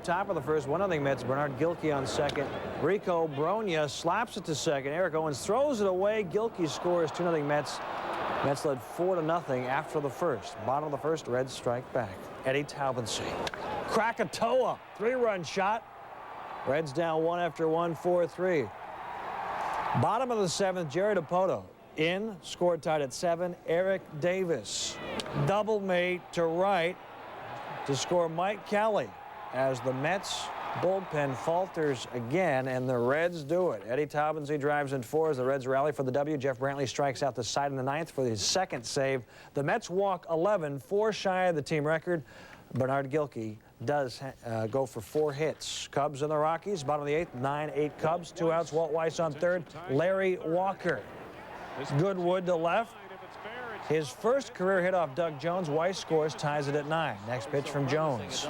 top of the first. 1-0 Mets. Bernard Gilkey on second. Rico Bronya slaps it to second. Eric Owens throws it away. Gilkey scores. 2-0 Mets. Mets led 4-0 after the first. Bottom of the first, Reds strike back. Eddie Taubensee. Krakatoa, 3-run shot. Reds down 1 after 1, 4-3. Bottom of the seventh, Jerry Dipoto in, scored tied at 7. Eric Davis, double made to right to score Mike Kelly as the Mets bullpen falters again, and the Reds do it. Eddie Taubensee drives in 4 as the Reds rally for the W. Jeff Brantley strikes out the side in the 9th for his second save. The Mets walk 11, 4 shy of the team record. Bernard Gilkey does go for 4 hits. Cubs and the Rockies, bottom of the 8th, 9-8 Cubs, 2 outs. Walt Weiss on third. Larry Walker. Goodwood to left. His first career hit off Doug Jones. Weiss scores, ties it at 9. Next pitch from Jones.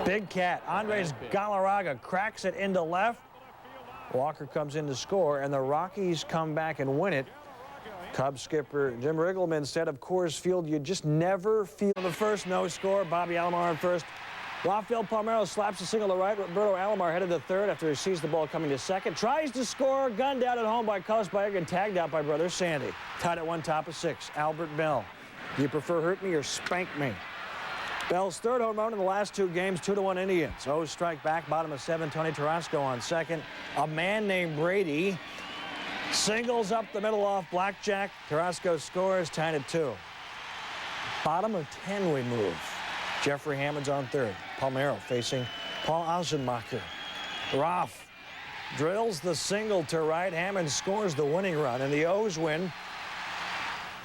Big Cat. Andres Galarraga cracks it into left. Walker comes in to score, and the Rockies come back and win it. Cubs skipper Jim Riggleman said of Coors Field, you just never feel the first. No score. Bobby Alomar on first. Rafael Palmeiro slaps a single to right. Roberto Alomar headed to third after he sees the ball coming to second. Tries to score. Gunned out at home by Carlos Baerga and tagged out by brother Sandy. Tied at 1, top of 6. Albert Bell. Do you prefer hurt me or spank me? Bell's third home run in the last 2 games, 2-1 Indians. O's strike back, bottom of 7. Tony Tarasco on second. A man named Brady singles up the middle off Blackjack. Tarasco scores, tied at 2. Bottom of 10 we move. Jeffrey Hammond's on third. Palmeiro facing Paul Ausenmacher. Roth drills the single to right. Hammond scores the winning run, and the O's win.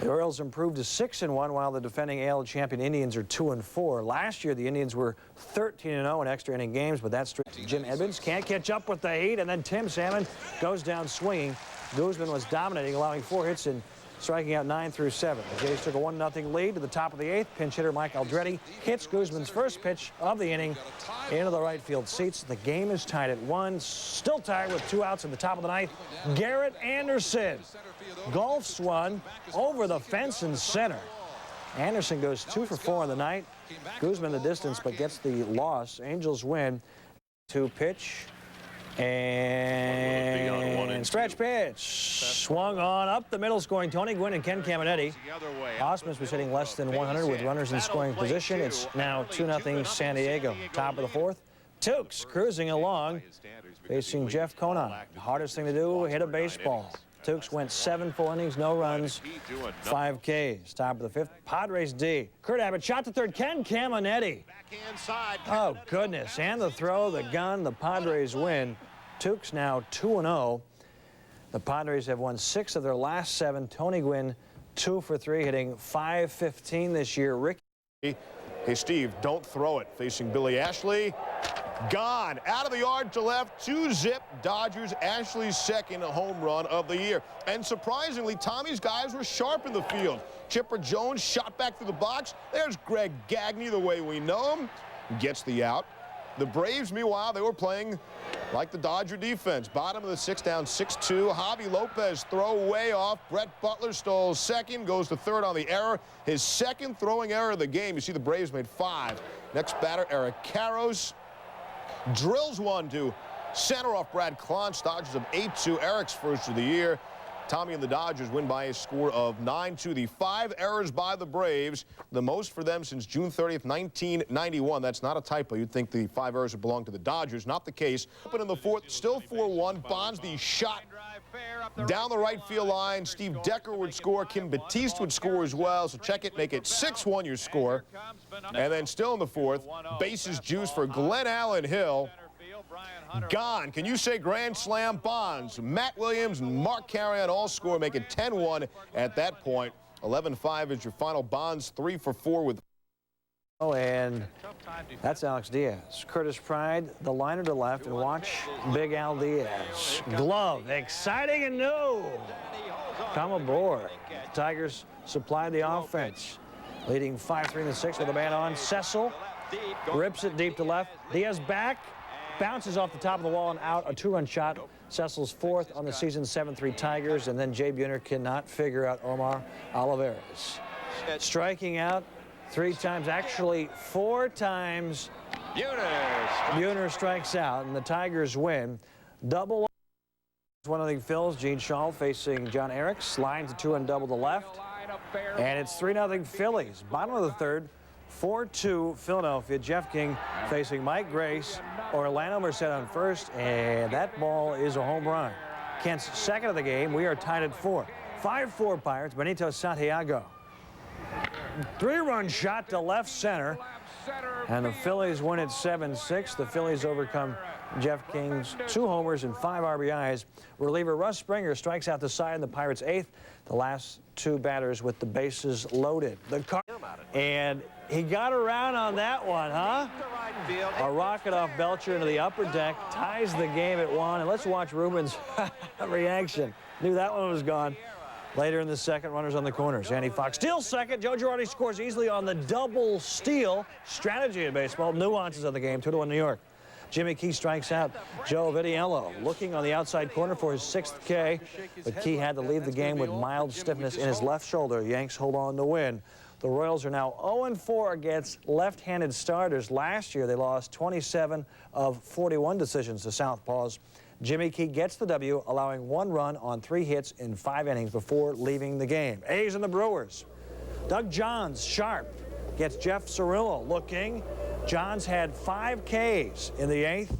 The Orioles improved to 6-1, while the defending AL champion Indians are 2-4. Last year, the Indians were 13-0 in extra inning games, but that's Jim Edmonds can't catch up with the heat, and then Tim Salmon goes down swinging. Guzman was dominating, allowing 4 hits and striking out 9 through 7. The Jays took a 1-0 lead to the top of the 8th. Pinch hitter Mike Aldretti hits Guzman's first pitch of the inning into the right field seats. The game is tied at 1. Still tied with 2 outs at the top of the 9th. Garrett Anderson golfs one over the fence in center. Anderson goes 2 for 4 on the night. Guzman the distance, but gets the loss. Angels win. 2 pitch. And stretch pitch. Swung on up the middle, scoring Tony Gwynn and Ken Caminetti. Osmus was hitting less than 100 with runners in scoring position. It's now 2-0 San Diego. Top of the 4th. Tukes cruising along, facing Jeff Conan. The hardest thing to do, hit a baseball. Tukes went 7 full innings, no runs, 5 Ks. Top of the 5th. Padres D. Kurt Abbott shot to third. Ken Caminetti. Oh, goodness. And the throw, the gun, the Padres win. Tukes now 2-0. The Padres have won 6 of their last 7. Tony Gwynn 2 for 3, hitting .515 this year. Ricky. Hey, Steve, don't throw it. Facing Billy Ashley. Gone. Out of the yard to left. 2-zip Dodgers. Ashley's second home run of the year. And surprisingly, Tommy's guys were sharp in the field. Chipper Jones shot back through the box. There's Greg Gagne, the way we know him. Gets the out. The Braves, meanwhile, they were playing like the Dodger defense. Bottom of the 6th, down 6-2. Javi Lopez throw way off. Brett Butler stole second, goes to third on the error. His second throwing error of the game. You see the Braves made 5. Next batter, Eric Karros. Drills one to center off Brad Klontz. Dodgers of 8-2. Eric's first of the year. Tommy and the Dodgers win by a score of 9-2. The 5 errors by the Braves, the most for them since June 30th, 1991. That's not a typo. You'd think the 5 errors would belong to the Dodgers. Not the case. Open in the 4th, still 4-1. Bonds the shot down the right field line. Steve Decker would score. Kim Batiste would score as well. So check it, make it 6-1 your score. And then still in the 4th, bases juice for Glenn Allen Hill. Gone. Can you say grand slam? Bonds, Matt Williams, and Mark Carrion all score, make it 10-1 at that point. 11-5 is your final. Bonds 3 for 4 with. Oh, and that's Alex Diaz. Curtis Pride, the liner to left, and watch Big Al Diaz. Glove, exciting and new. Come aboard. The Tigers supply the offense, leading 5-3 in the 6th with a man on. Cecil rips it deep to left. Diaz back. Bounces off the top of the wall and out, a 2-run shot. Cecil's 4th on the season, 7-3 Tigers, and then Jay Buhner cannot figure out Omar Olivares. Striking out 3 times, actually 4 times. Buhner Buhner strikes out, and the Tigers win. Double 1-0 Phils. Gene Shaw facing John Eriks. Lines a 2-run double to left. And it's 3-0 Phillies. Bottom of the third. 4-2 Philadelphia. Jeff King facing Mike Grace. Orlando Merced on first, and that ball is a home run. Kent's second of the game. We are tied at 4. 5-4 Pirates. Benito Santiago. 3-run shot to left center. And the Phillies win it 7-6. The Phillies overcome Jeff King's 2 homers and 5 RBIs. Reliever Russ Springer strikes out the side in the Pirates' 8th. The last 2 batters with the bases loaded. And he got around on that one, huh? A rocket off Belcher into the upper deck, ties the game at 1. And let's watch Ruben's reaction. Knew that one was gone. Later in the second, runners on the corners. Andy Fox steals second. Joe Girardi scores easily on the double steal. Strategy in baseball. Nuances of the game. 2-1 New York. Jimmy Key strikes out Joe Vitiello, looking on the outside corner for his 6th K. But Key had to leave the game with mild stiffness in his left shoulder. Yanks hold on to win. The Royals are now 0-4 against left-handed starters. Last year, they lost 27 of 41 decisions to Southpaws. Jimmy Key gets the W, allowing 1 run on 3 hits in 5 innings before leaving the game. A's and the Brewers. Doug Johns, sharp, gets Jeff Cirillo looking. Johns had 5 Ks in the 8th.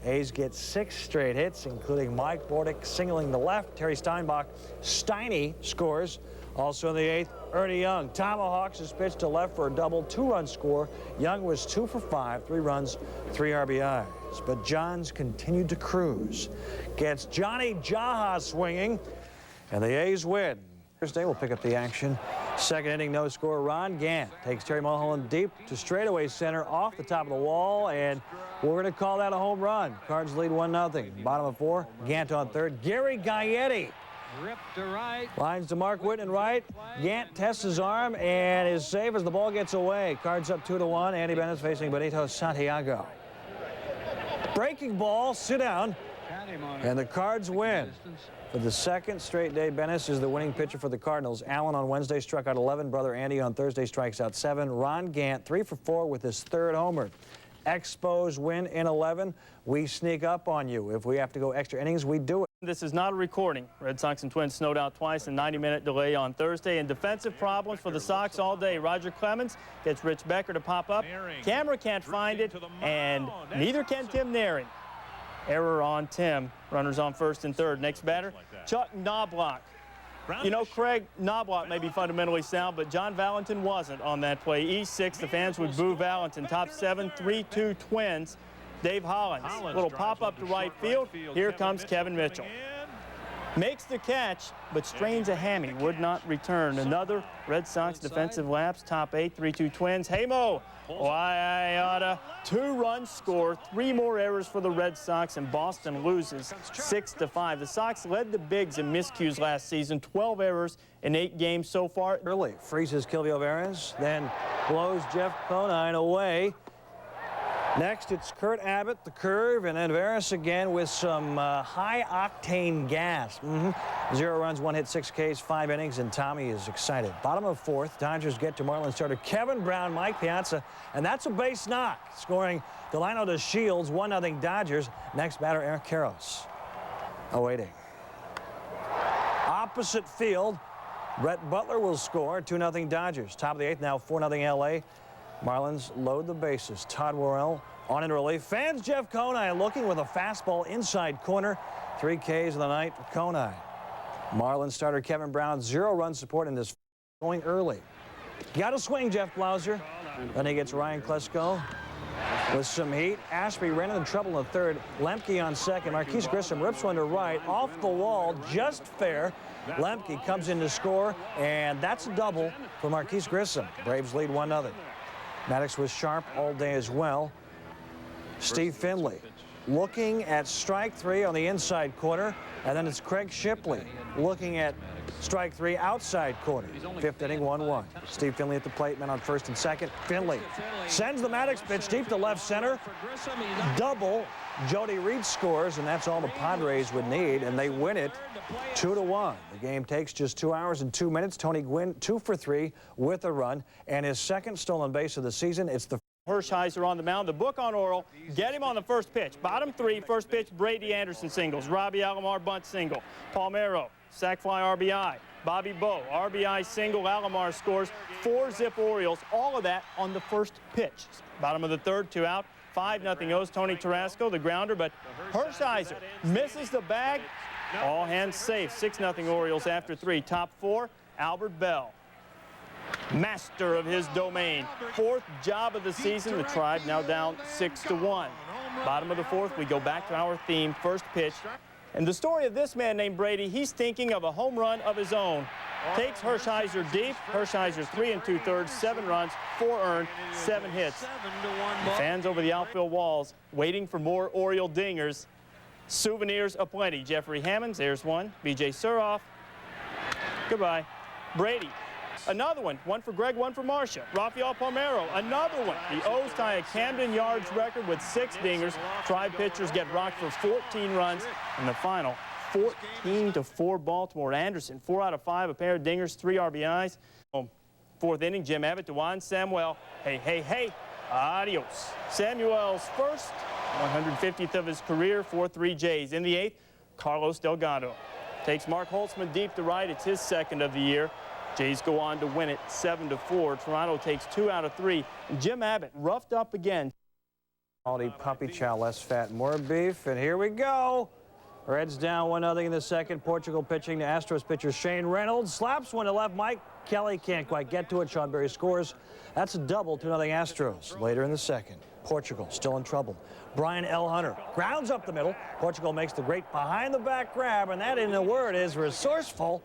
A's get 6 straight hits, including Mike Bordick singling the left. Terry Steinbach, Steiny scores. Also in the 8th, Ernie Young. Tomahawks is pitched to left for a double 2-run score. Young was 2 for 5, 3 runs, 3 RBIs. But Johns continued to cruise. Gets Johnny Jaha swinging, and the A's win. Thursday will pick up the action. Second inning, no score. Ron Gant takes Terry Mulholland deep to straightaway center off the top of the wall, and we're going to call that a home run. Cards lead 1-0. Bottom of 4, Gant on third. Gary Gaetti lines to Mark Whitten right. Gant tests his arm and is safe as the ball gets away. Cards up 2-1. Andy Bennett's facing Benito Santiago. Breaking ball, sit down, and the Cards win. For the second straight day, Bennis is the winning pitcher for the Cardinals. Allen on Wednesday struck out 11. Brother Andy on Thursday strikes out 7. Ron Gant 3 for 4 with his 3rd homer. Expos win in 11. We sneak up on you. If we have to go extra innings, we do it. This is not a recording. Red Sox and Twins snowed out twice, a 90-minute delay on Thursday, and defensive problems for the Sox all day. Roger Clemens gets Rich Becker to pop up. Camera can't find it, and neither can Tim Naring. Error on Tim. Runners on first and third. Next batter, Chuck Knobloch. You know, Craig, Knobloch may be fundamentally sound, but John Valentin wasn't on that play. E6, the fans would boo Valentin. Top 7, 3-2 Twins. Dave Hollins, little pop-up to right field. Here comes Kevin Mitchell. Makes the catch, but strains a hammy. Would not return. Another Red Sox defensive lapse. Top 8, 3-2 Twins. Hey, Mo. Waiata. 2-run score. 3 more errors for the Red Sox, and Boston loses 6-5. The Sox led the Bigs in miscues last season. 12 errors in 8 games so far. Early freezes Kilvio Veras, then blows Jeff Conine away. Next, it's Kurt Abbott, the curve, and then Veras again with some high-octane gas. 0 runs, 1 hit, 6 Ks, 5 innings, and Tommy is excited. Bottom of 4th, Dodgers get to Marlins starter Kevin Brown, Mike Piazza, and that's a base knock, scoring Delano to Shields, 1-0 Dodgers. Next batter, Eric Karros, awaiting. Opposite field, Brett Butler will score, 2-0 Dodgers. Top of the 8th, now 4-0 L.A. Marlins load the bases. Todd Worrell on in relief. Fans Jeff Conine looking with a fastball inside corner. 3 Ks of the night for Conine. Marlins starter Kevin Brown, 0-run support in this going early. Got to swing, Jeff Blauser. Then he gets Ryan Klesko with some heat. Ashby ran into trouble in the 3rd. Lemke on 2nd. Marquise Grissom rips one to right. Off the wall, just fair. Lemke comes in to score, and that's a double for Marquise Grissom. Braves lead 1-0. Maddox was sharp all day as well. Steve Finley looking at strike 3 on the inside corner, and then it's Craig Shipley looking at strike 3 outside corner. 5th inning, 1-1. Steve Finley at the plate, men on first and second. Finley sends the Maddox pitch deep to left center. Double. Jody Reed scores, and that's all the Padres would need, and they win it 2-1. The game takes just 2 hours and 2 minutes. Tony Gwynn 2 for 3 with a run, and his 2nd stolen base of the season. It's the Hershiser on the mound. The book on Oral. Get him on the first pitch. Bottom three, first pitch, Brady Anderson singles. Robbie Alomar bunt single. Palmeiro, sac fly RBI. Bobby Bowe, RBI single. Alomar scores. 4-zip Orioles. All of that on the first pitch. Bottom of the third, 2 out. 5-0 O's. Tony Tarasco, the grounder, but Hershiser misses the bag. All hands safe. 6-0 Orioles after 3. Top 4, Albert Bell. Master of his domain. 4th job of the season. The Tribe now down 6-1. Bottom of the 4th, we go back to our theme, first pitch. And the story of this man named Brady, he's thinking of a home run of his own. Takes Hershiser deep. Hershiser's 3 2/3, 7 runs, 4 earned, 7 hits. The fans over the outfield walls waiting for more Oriole dingers. Souvenirs aplenty. Jeffrey Hammonds, there's one. B.J. Suroff. Goodbye. Brady. Another one. One for Greg, one for Marcia. Rafael Palmeiro. Another one. The O's tie a Camden Yards record with 6 dingers. Tribe pitchers get rocked for 14 runs. In the final, 14-4 Baltimore. Anderson, 4 out of 5, a pair of dingers, 3 RBIs. 4th inning, Jim Abbott to Juan Samuel. Hey, hey, hey. Adios. Samuel's first, 150th of his career, 4-3 Jays. In the 8th, Carlos Delgado takes Mark Holtzman deep to right. It's his 2nd of the year. Jays go on to win it 7-4. Toronto takes 2 out of 3. And Jim Abbott roughed up again. Quality puppy chow, less fat, more beef. And here we go. Reds down 1-0 in the 2nd. Portugal pitching to Astros pitcher Shane Reynolds. Slaps one to left. Mike Kelly can't quite get to it. Sean Berry scores. That's a double, 2-0 Astros. Later in the 2nd, Portugal still in trouble. Brian L. Hunter grounds up the middle. Portugal makes the great behind-the-back grab, and that, in a word, is resourceful.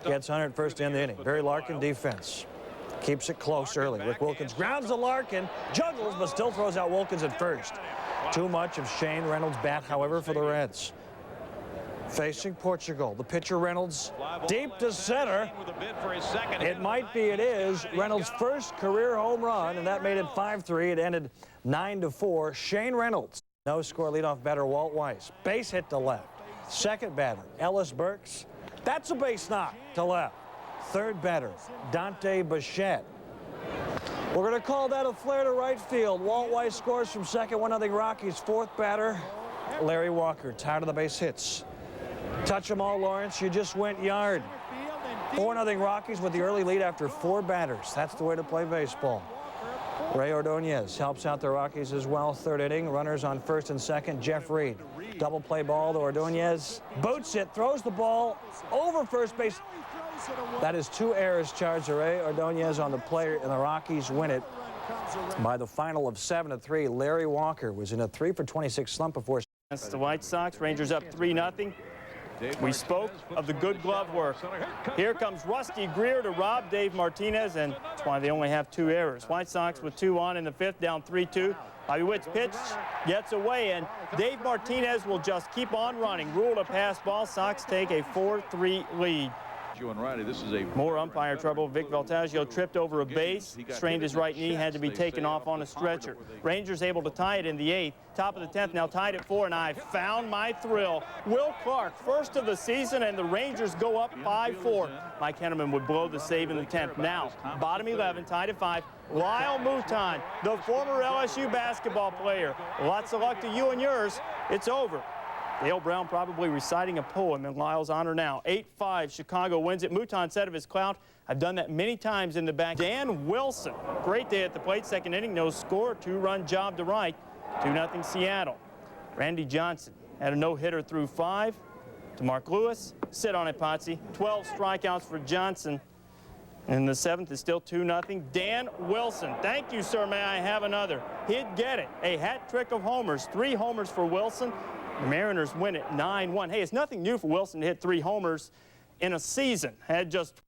Gets Hunter at first in the inning. Barry Larkin defense. Keeps it close early. Rick Wilkins grounds to Larkin. Juggles, but still throws out Wilkins at first. Too much of Shane Reynolds' bat, however, for the Reds. Facing Portugal, the pitcher Reynolds deep to center. It might be, it is, Reynolds' first career home run, and that made it 5-3. It ended 9-4. Shane Reynolds. No score leadoff batter Walt Weiss. Base hit to left. 2nd batter Ellis Burks. That's a base knock to left. 3rd batter Dante Bichette. We're going to call that a flare to right field. Walt Weiss scores from 2nd, 1-0 Rockies. 4th batter Larry Walker. Tired of the base hits. Touch them all, Lawrence. You just went yard. 4-0 Rockies with the early lead after 4 batters. That's the way to play baseball. Ray Ordonez helps out the Rockies as well. 3rd inning. Runners on 1st and 2nd. Jeff Reed. Double play ball to Ordonez. Boots it. Throws the ball over first base. That is 2 errors charged to Ray Ordonez on the play, and the Rockies win it by the final of 7-3. Larry Walker was in a 3-for-26 slump before. Against the White Sox. Rangers up 3-0. We spoke of the good glove work. Here comes Rusty Greer to rob Dave Martinez, and that's why they only have 2 errors. White Sox with 2 on in the 5th, down 3-2. Bobby Witt's pitch gets away, and Dave Martinez will just keep on running. Ruled a pass ball. Sox take a 4-3 lead. More umpire trouble. Vic Valtaggio tripped over a base, strained his right knee, had to be taken off on a stretcher. Rangers able to tie it in the 8th. Top of the 10th, now tied at 4, and I found my thrill. Will Clark, first of the season, and the Rangers go up 5-4. Mike Henneman would blow the save in the 10th. Now, bottom 11, tied at 5. Lyle Mouton, the former LSU basketball player. Lots of luck to you and yours. It's over. Dale Brown probably reciting a poem in Lyle's honor now. 8-5, Chicago wins it. Mouton said of his clout, I've done that many times in the back. Dan Wilson, great day at the plate. 2nd inning, no score, 2-run job to right. 2-0 Seattle. Randy Johnson had a no-hitter through 5. To Mark Lewis, sit on it, Potsy. 12 strikeouts for Johnson. And the 7th is still 2-0. Dan Wilson, thank you, sir. May I have another? He'd get it. A hat trick of homers. 3 homers for Wilson. The Mariners win it 9-1. Hey, it's nothing new for Wilson to hit 3 homers in a season. Had just